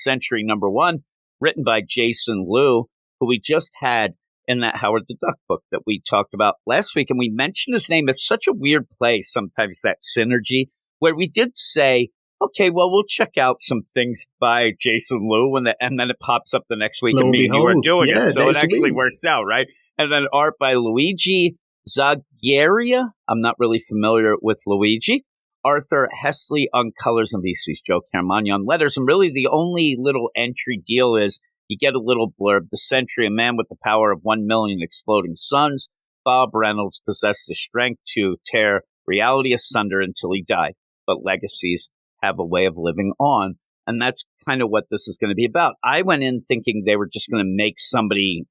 Sentry #1, written by Jason Liu, who we just had in that Howard the Duck book that we talked about last week. And we mentioned his name. It's such a weird play sometimes, that synergy, where we did say, okay, well, we'll check out some things by Jason Liu, and then it pops up the next week and me and you are doing it. So it actually works out, right? And then art by Luigi Zagaria. I'm not really familiar with Luigi. Arthur Hesley on colors, and VC's Joe Caramagna on letters. And really the only little entry deal is you get a little blurb. The Sentry, a man with the power of 1 million exploding suns. Bob Reynolds possessed the strength to tear reality asunder until he died. But legacies have a way of living on. And that's kind of what this is going to be about. I went in thinking they were just going to make somebody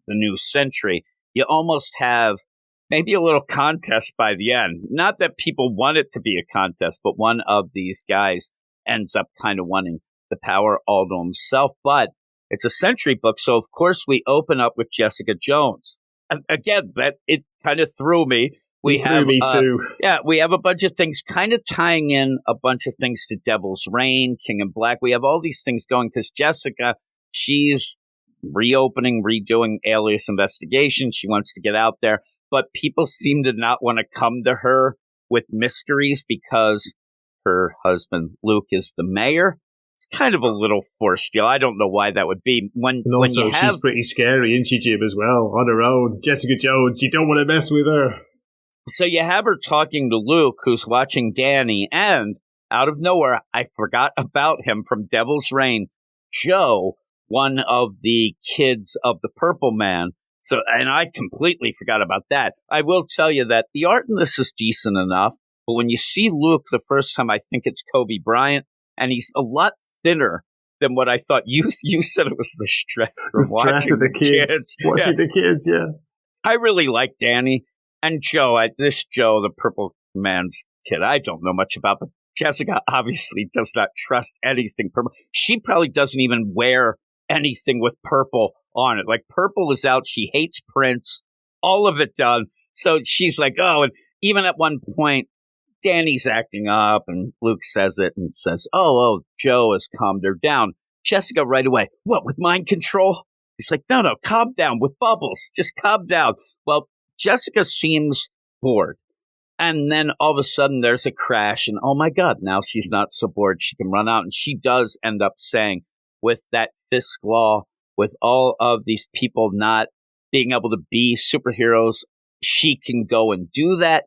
the new Sentry. You almost have maybe a little contest by the end. Not that people want it to be a contest, but one of these guys ends up kind of wanting the power all to himself. But it's a Sentry book, so of course we open up with Jessica Jones. And again, that it kind of threw me. Threw me too. Yeah, we have a bunch of things kind of tying in a bunch of things to Devil's Reign, King in Black. We have all these things going because Jessica, she's redoing Alias investigation. She wants to get out there. But people seem to not want to come to her with mysteries because her husband, Luke, is the mayor. It's kind of a little forced deal. I don't know why that would be. She's pretty scary, isn't she, Jim, as well, on her own. Jessica Jones, you don't want to mess with her. So you have her talking to Luke, who's watching Danny, and out of nowhere, I forgot about him from Devil's Reign, Joe, one of the kids of the Purple Man. So, and I completely forgot about that. I will tell you that the art in this is decent enough, but when you see Luke the first time, I think it's Kobe Bryant, and he's a lot thinner than what I thought. You said it was the stress from watching of the kids. Watching the kids, yeah. I really like Danny and Joe. This Joe, the Purple Man's kid, I don't know much about, but Jessica obviously does not trust anything purple. She probably doesn't even wear anything with purple on it. Like, purple is out. She hates Prince, all of it done. So she's like, oh, and even at one point, Danny's acting up and Luke says it and says, oh, Joe has calmed her down. Jessica right away, what, with mind control? He's like, no, calm down with bubbles. Just calm down. Well, Jessica seems bored. And then all of a sudden there's a crash and oh my God, now she's not so bored. She can run out. And she does end up saying, with that Fisk law, with all of these people not being able to be superheroes, she can go and do that,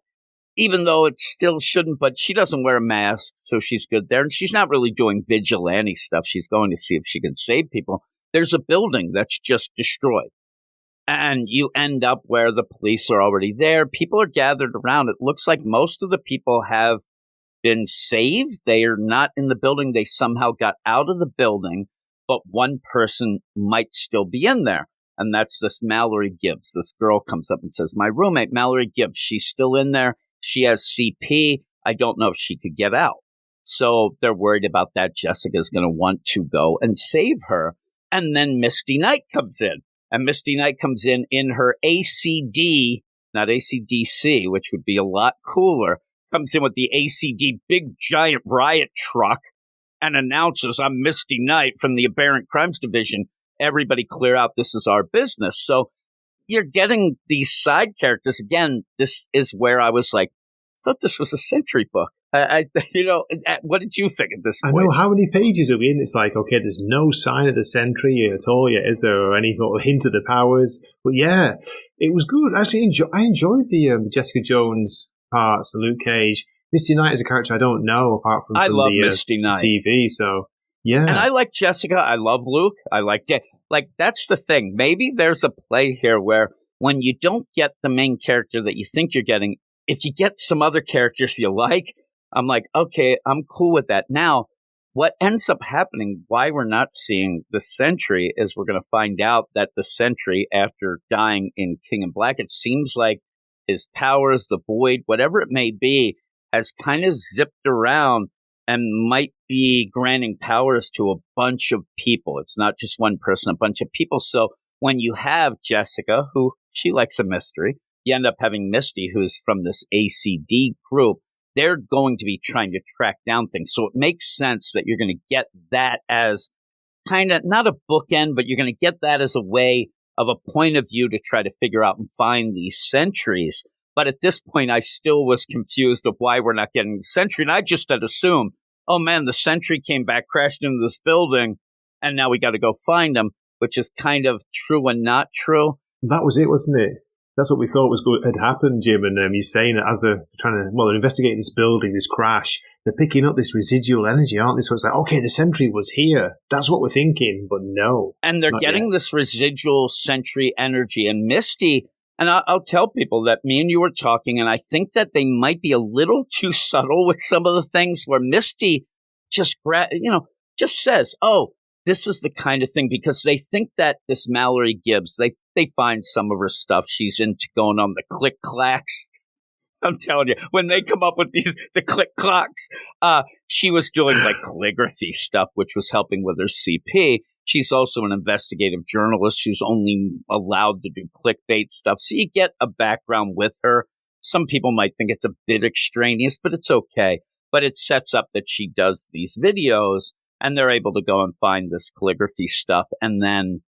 even though it still shouldn't, but she doesn't wear a mask, so she's good there. And she's not really doing vigilante stuff. She's going to see if she can save people. There's a building that's just destroyed. And you end up where the police are already there. People are gathered around. It looks like most of the people have been saved. They are not in the building. They somehow got out of the building, but one person might still be in there. And that's this Mallerie Gibbs. This girl comes up and says, my roommate, Mallerie Gibbs, she's still in there. She has CP. I don't know if she could get out. So they're worried about that. Jessica's going to want to go and save her. And then Misty Knight comes in. And Misty Knight comes in her ACD, not ACDC, which would be a lot cooler, comes in with the ACD big giant riot truck and announces, I'm Misty Knight from the Aberrant Crimes Division. Everybody clear out. This is our business. So you're getting these side characters. Again, this is where I was like, I thought this was a Sentry book. What did you think at this point? I know, how many pages are we in? It's like, okay, there's no sign of the Sentry at all yet, is there? Or any sort of hint of the powers? But yeah, it was good. Actually, I enjoyed the Jessica Jones parts, the Luke Cage. Misty Knight is a character I don't know, apart from I love the Misty Knight. TV, so yeah. And I like Jessica. I love Luke. I like Dan. Like, that's the thing. Maybe there's a play here where when you don't get the main character that you think you're getting, if you get some other characters you like, I'm like, okay, I'm cool with that. Now, what ends up happening, why we're not seeing the Sentry, is we're going to find out that the Sentry, after dying in King in Black, it seems like his powers, the void, whatever it may be, has kind of zipped around and might be granting powers to a bunch of people. It's not just one person, a bunch of people. So when you have Jessica, who she likes a mystery, you end up having Misty, who's from this ACD group. They're going to be trying to track down things. So it makes sense that you're going to get that as kind of not a bookend, but you're going to get that as a way of a point of view to try to figure out and find these sentries. But at this point, I still was confused of why we're not getting the sentry. And I just had assumed, oh man, the sentry came back, crashed into this building, and now we got to go find him, which is kind of true and not true. That was it, wasn't it? That's what we thought had happened, Jim. And you're saying that as they're they're investigating this building, this crash, they're picking up this residual energy, aren't they? So it's like, okay, the sentry was here. That's what we're thinking, but no. And they're getting this residual sentry energy. And Misty, and I'll tell people that me and you were talking, and I think that they might be a little too subtle with some of the things where Misty just says, oh, this is the kind of thing, because they think that this Mallerie Gibbs, they find some of her stuff. She's into going on the click clacks. I'm telling you, when they come up with the click clocks, she was doing like calligraphy stuff, which was helping with her CP. She's also an investigative journalist who's only allowed to do clickbait stuff. So you get a background with her. Some people might think it's a bit extraneous, but it's okay. But it sets up that she does these videos, and they're able to go and find this calligraphy stuff and then,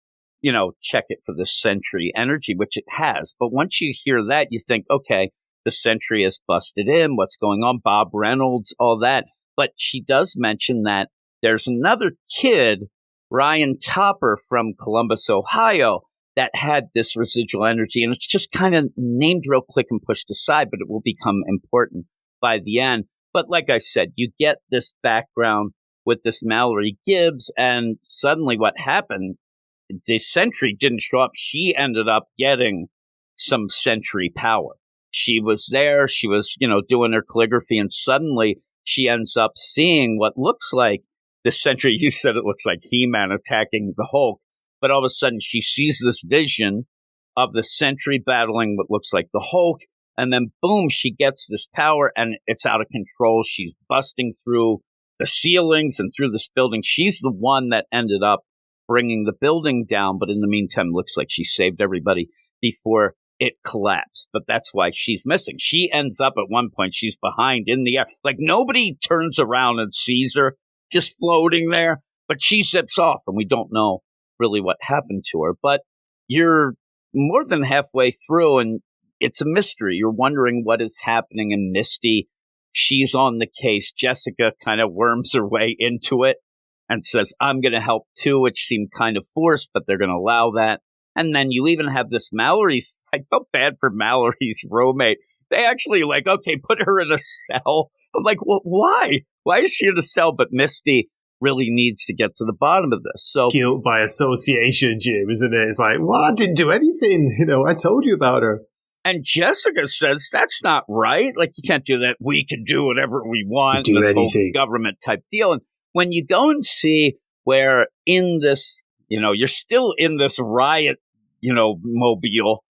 check it for the sentry energy, which it has. But once you hear that, you think, okay, the sentry has busted in. What's going on? Bob Reynolds, all that. But she does mention that there's another kid, Ryan Topper from Columbus, Ohio, that had this residual energy. And it's just kind of named real quick and pushed aside, but it will become important by the end. But like I said, you get this background with this Mallerie Gibbs, and suddenly what happened, the sentry didn't show up. She ended up getting some sentry power. She was there, she was, doing her calligraphy, and suddenly she ends up seeing what looks like the sentry. You said it looks like He-Man attacking the Hulk, but all of a sudden she sees this vision of the sentry battling what looks like the Hulk, and then boom, she gets this power, and it's out of control. She's busting through the ceilings and through this building. She's the one that ended up bringing the building down, but in the meantime, looks like she saved everybody before it collapsed. But that's why she's missing. She ends up at one point, she's behind in the air. Like nobody turns around and sees her just floating there, but she zips off and we don't know really what happened to her. But you're more than halfway through and it's a mystery. You're wondering what is happening. And Misty, she's on the case. Jessica kind of worms her way into it and says, I'm going to help too, which seemed kind of forced, but they're going to allow that. And then you even have this Mallory's. I felt bad for Mallory's roommate. They actually okay, put her in a cell. I'm like, well, why? Why is she in a cell? But Misty really needs to get to the bottom of this. So guilt by association, Jim, isn't it? It's like, well, I didn't do anything. I told you about her. And Jessica says, that's not right. Like, you can't do that. We can do whatever we want. Do this anything. Whole government type deal. And when you go and see where in this, you're still in this riot, mobile,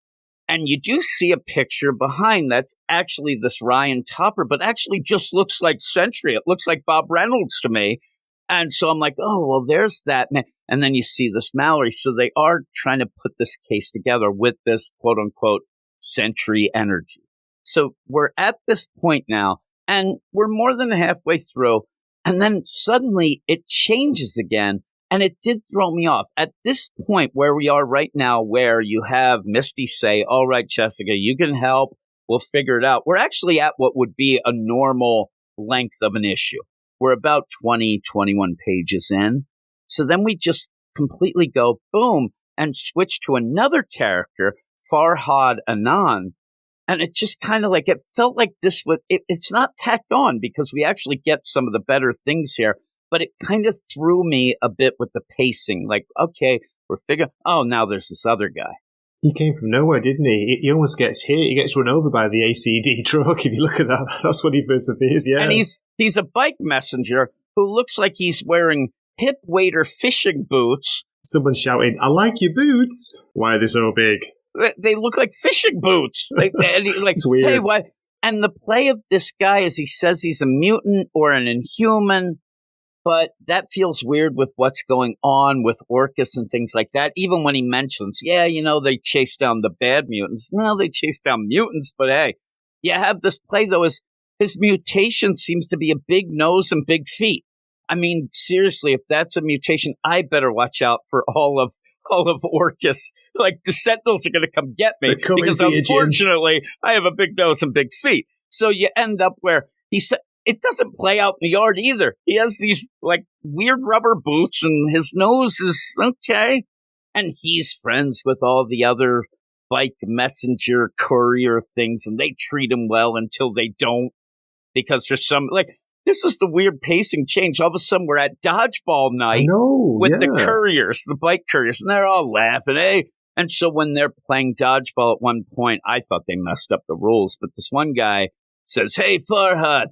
and you do see a picture behind that's actually this Ryan Topper, but actually just looks like Sentry. It looks like Bob Reynolds to me. And so I'm like, oh, well, there's that man. And then you see this Mallerie. So they are trying to put this case together with this quote unquote Sentry energy. So we're at this point now, and we're more than halfway through. And then suddenly it changes again. And it did throw me off. At this point where we are right now, where you have Misty say, all right, Jessica, you can help. We'll figure it out. We're actually at what would be a normal length of an issue. We're about 20, 21 pages in. So then we just completely go boom and switch to another character, Farhad Anan. And it just kind of it felt like this was, it's not tacked on because we actually get some of the better things here. But it kind of threw me a bit with the pacing. Okay, we're figuring, now there's this other guy. He came from nowhere, didn't he? He almost gets hit. He gets run over by the ACD truck. If you look at that, that's when he first appears, yeah. And he's a bike messenger who looks like he's wearing hip waiter fishing boots. Someone's shouting, I like your boots. Why are they so big? They look like fishing boots. It's weird. Hey, why? And the play of this guy is he says he's a mutant or an inhuman. But that feels weird with what's going on with Orcus and things like that. Even when he mentions, they chase down the bad mutants. No, they chase down mutants. But hey, you have this play, though, his mutation seems to be a big nose and big feet. I mean, seriously, if that's a mutation, I better watch out for all of Orcus. Like, the Sentinels are going to come get me because, unfortunately, I have a big nose and big feet. So you end up where it doesn't play out in the yard either. He has these, like, weird rubber boots, and his nose is okay. And he's friends with all the other bike messenger courier things, and they treat him well until they don't. Because there's some, like, this is the weird pacing change. All of a sudden, we're at dodgeball night with the couriers, the bike couriers, and they're all laughing, hey. And so when they're playing dodgeball at one point, I thought they messed up the rules. But this one guy says, hey, Farhad,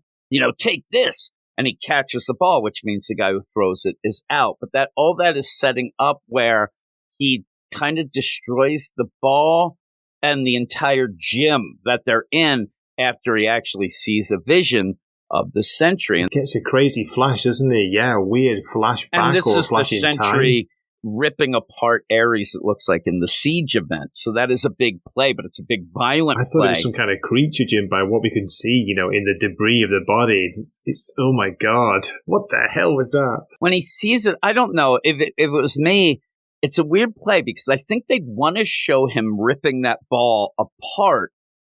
take this. And he catches the ball, which means the guy who throws it is out. But all that is setting up where he kind of destroys the ball and the entire gym that they're in after he actually sees a vision of the Sentry. And gets a crazy flash, doesn't he? Yeah, weird flashback. And this is the Sentry time. Ripping apart Ares, it looks like, in the Siege event. So that is a big play, but it's a big violent play. I thought it was some kind of creature, Jim, by what we can see, in the debris of the body. It's oh my God, what the hell was that? When he sees it, I don't know. If it was me, it's a weird play because I think they'd want to show him ripping that ball apart,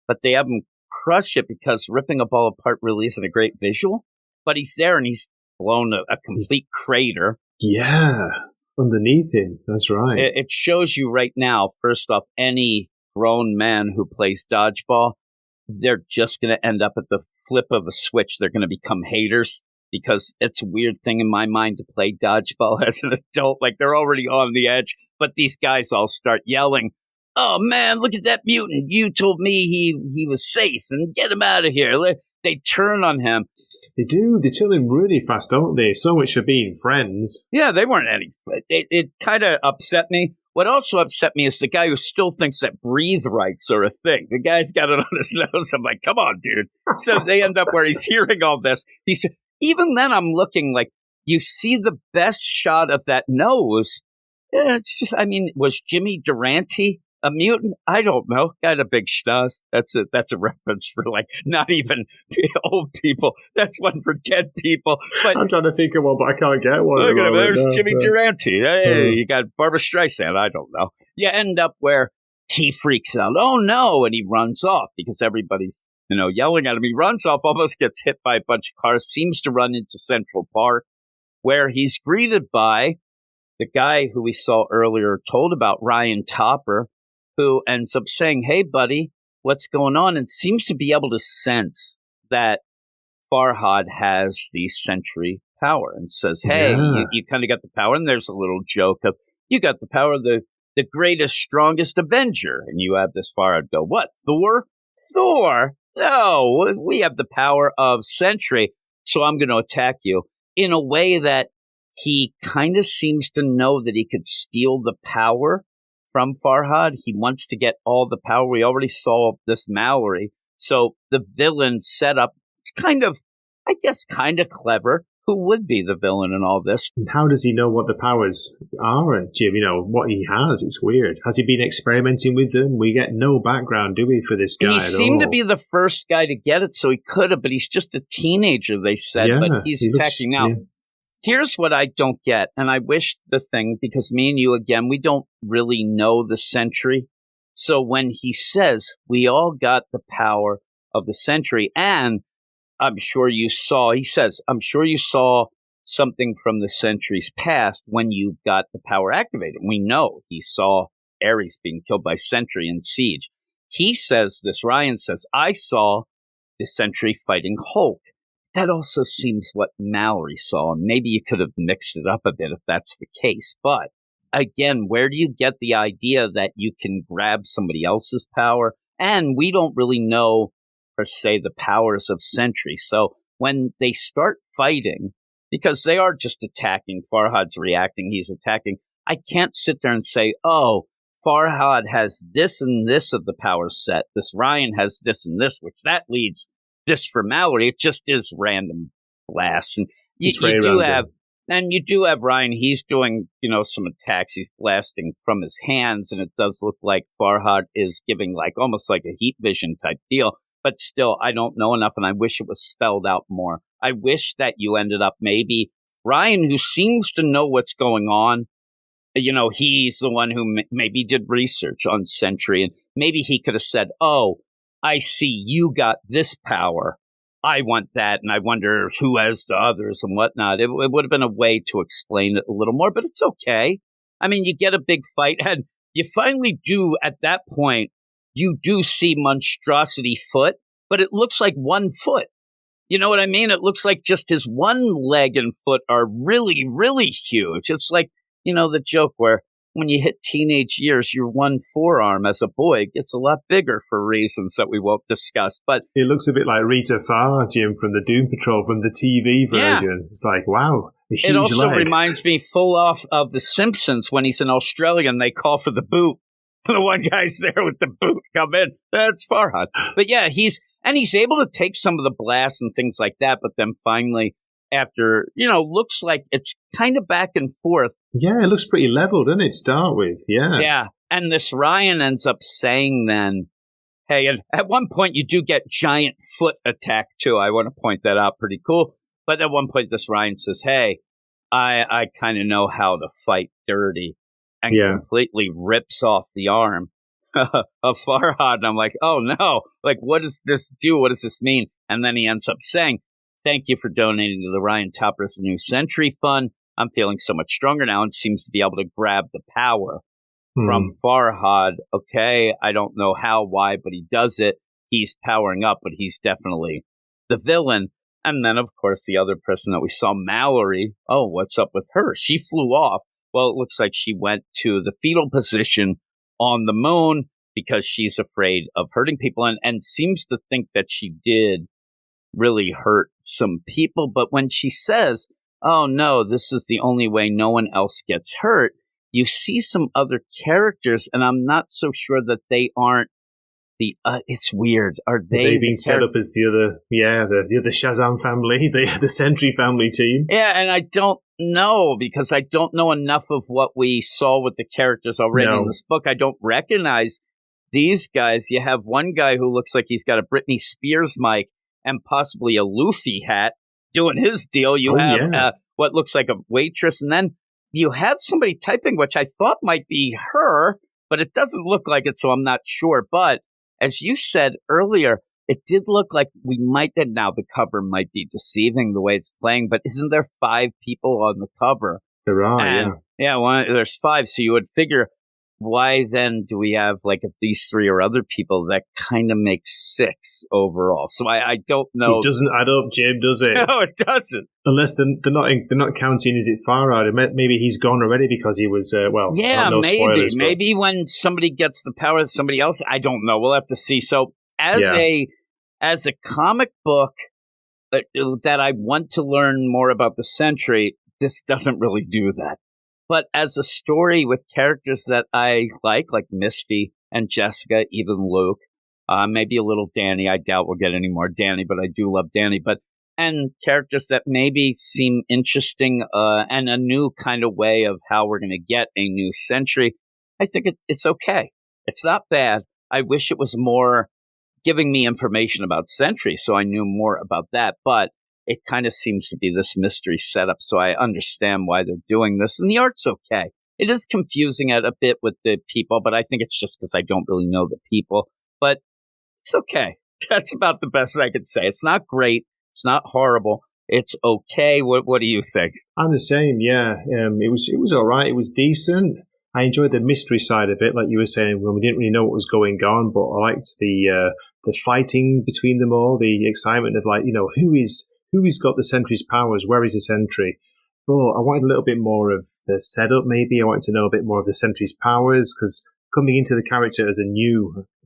but they haven't crush it because ripping a ball apart really isn't a great visual. But he's there and he's blown a complete crater. Yeah, underneath him. That's right. It shows you right now, first off, any grown man who plays dodgeball, they're just going to end up at the flip of a switch. They're going to become haters because it's a weird thing in my mind to play dodgeball as an adult. Like, they're already on the edge, but these guys all start yelling, oh, man, look at that mutant. You told me he was safe, and get him out of here. They turn on him. They do. They turn him really fast, don't they? So much for being friends. Yeah, they weren't any. It kind of upset me. What also upset me is the guy who still thinks that breathe rights are a thing. The guy's got it on his nose. I'm like, come on, dude. So they end up where he's hearing all this. Even then, I'm looking like, you see the best shot of that nose. It's just, I mean, was Jimmy Durante a mutant? I don't know. Got a big schnoz. That's a reference for, like, not even old people. That's one for dead people. But I'm trying to think of one, but I can't get one. Look at him. There's Jimmy Durante. Hey, you got Barbara Streisand. I don't know. You end up where he freaks out. Oh, no. And he runs off because everybody's, yelling at him. He runs off, almost gets hit by a bunch of cars, seems to run into Central Park, where he's greeted by the guy who we saw earlier told about, Ryan Topper, who ends up saying, hey, buddy, what's going on? And seems to be able to sense that Farhad has the Sentry power and says, hey, you kind of got the power. And there's a little joke of, you got the power of the greatest, strongest Avenger. And you have this Farhad go, what, Thor? Thor? No, we have the power of Sentry, so I'm going to attack you. In a way that he kind of seems to know that he could steal the power from Farhad. He wants to get all the power. We already saw this Mallerie. So the villain setup, it's kind of clever. Who would be the villain in all this? How does he know what the powers are, Jim? What he has. It's weird. Has he been experimenting with them? We get no background, do we, for this guy? He seemed to be the first guy to get it, so he could have, but he's just a teenager, they said, but he's attacking now. Yeah. Here's what I don't get, and I wish the thing, because me and you, again, we don't really know the Sentry. So when he says, we all got the power of the Sentry, and I'm sure you saw, he says, I'm sure you saw something from the Sentry's past when you got the power activated. We know he saw Ares being killed by Sentry in Siege. He says this, Ryan says, I saw the Sentry fighting Hulk. That also seems what Mallerie saw. And maybe you could have mixed it up a bit if that's the case. But again, where do you get the idea that you can grab somebody else's power? And we don't really know, per se, the powers of Sentry. So when they start fighting, because they are just attacking, Farhad's reacting, he's attacking, I can't sit there and say, oh, Farhad has this and this of the power set. This Ryan has this and this, which that leads this for Mallerie. It just is random blasts. And you do have Ryan. He's doing, some attacks. He's blasting from his hands, and it does look like Farhad is giving almost like a heat vision type deal. But still, I don't know enough, and I wish it was spelled out more. I wish that you ended up maybe Ryan, who seems to know what's going on, he's the one who maybe did research on Sentry, and maybe he could have said, oh, I see you got this power. I want that, and I wonder who has the others and whatnot. It would have been a way to explain it a little more, but it's okay. I mean, you get a big fight, and you finally do, at that point, you do see Monstrosity foot, but it looks like one foot. You know what I mean? It looks like just his one leg and foot are really, really huge. It's like, the joke where when you hit teenage years, your one forearm as a boy gets a lot bigger for reasons that we won't discuss. But it looks a bit like Rita Farr, Jim, from the Doom Patrol, from the TV version. Yeah. It's like, wow, a huge It also leg. reminds me full off of The Simpsons when he's in Australia and they call for the boot. The one guy's there with the boot. Come in. That's Farhad. But yeah, he's able to take some of the blasts and things like that, but then finally, after, looks like it's kind of back and forth. Yeah, it looks pretty level, doesn't it, to start with? Yeah. Yeah. And this Ryan ends up saying then, hey, and at one point you do get giant foot attack too. I want to point that out. Pretty cool. But at one point this Ryan says, hey, I kind of know how to fight dirty, and completely rips off the arm of Farhad. And I'm like, oh no, like, what does this do? What does this mean? And then he ends up saying, thank you for donating to the Ryan Topper's New Sentry Fund. I'm feeling so much stronger now and seems to be able to grab the power from Farhad. Okay, I don't know how, why, but he does it. He's powering up, but he's definitely the villain. And then, of course, the other person that we saw, Mallerie. Oh, what's up with her? She flew off. Well, it looks like she went to the fetal position on the moon because she's afraid of hurting people and seems to think that she did really hurt some people. But when she says, oh no, this is the only way, no one else gets hurt, you see some other characters, and I'm not so sure that they aren't it's weird. Are they being set up as the other Shazam family, the Sentry family team? Yeah, and I don't know, because I don't know enough of what we saw with the characters already in this book. I don't recognize these guys. You have one guy who looks like he's got a Britney Spears mic and possibly a Luffy hat doing his deal. You have what looks like a waitress, and then you have somebody typing, which I thought might be her, but it doesn't look like it, so I'm not sure. But as you said earlier, it did look like we might, and now the cover might be deceiving the way it's playing, but isn't there 5 people on the cover? There are, there's 5, so you would figure, why then do we have, like, if these 3 are other people, that kind of makes 6 overall. So I don't know. It doesn't add up, Jim, does it? No, it doesn't. Unless they're not counting, is it Farhad? Maybe he's gone already because he was, no maybe. Spoilers, maybe when somebody gets the power of somebody else, I don't know. We'll have to see. So as a comic book that I want to learn more about the Sentry, this doesn't really do that. But as a story with characters that I like Misty and Jessica, even Luke, maybe a little Danny. I doubt we'll get any more Danny, but I do love Danny. And characters that maybe seem interesting and a new kind of way of how we're going to get a new Sentry, I think it's okay. It's not bad. I wish it was more giving me information about Sentry so I knew more about that. But it kind of seems to be this mystery setup, so I understand why they're doing this. And the art's okay. It is confusing a bit with the people, but I think it's just because I don't really know the people. But it's okay. That's about the best I could say. It's not great. It's not horrible. It's okay. What do you think? I'm the same, yeah. It was all right. It was decent. I enjoyed the mystery side of it, like you were saying, when we didn't really know what was going on, but I liked the fighting between them all, the excitement of, like, who's got the Sentry's powers? Where is the Sentry? Oh, I wanted a little bit more of the setup, maybe. I wanted to know a bit more of the Sentry's powers, because coming into the character as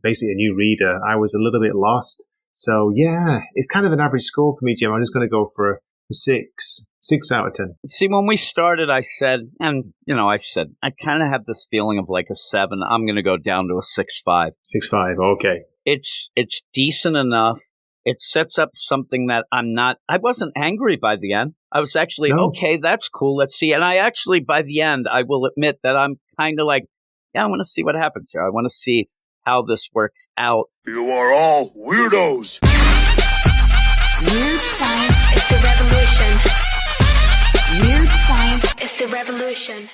basically a new reader, I was a little bit lost. So, yeah, it's kind of an average score for me, Jim. I'm just going to go for a 6 out of 10. See, when we started, I said, I kind of have this feeling of like a 7. I'm going to go down to a 6.5. 6.5, okay. It's decent enough. It sets up something that I wasn't angry by the end. I was actually, okay, that's cool. Let's see. And I actually, by the end, I will admit that I'm kind of like, I want to see what happens here. I want to see how this works out. You are all weirdos. Weird science is the revolution. Weird science is the revolution.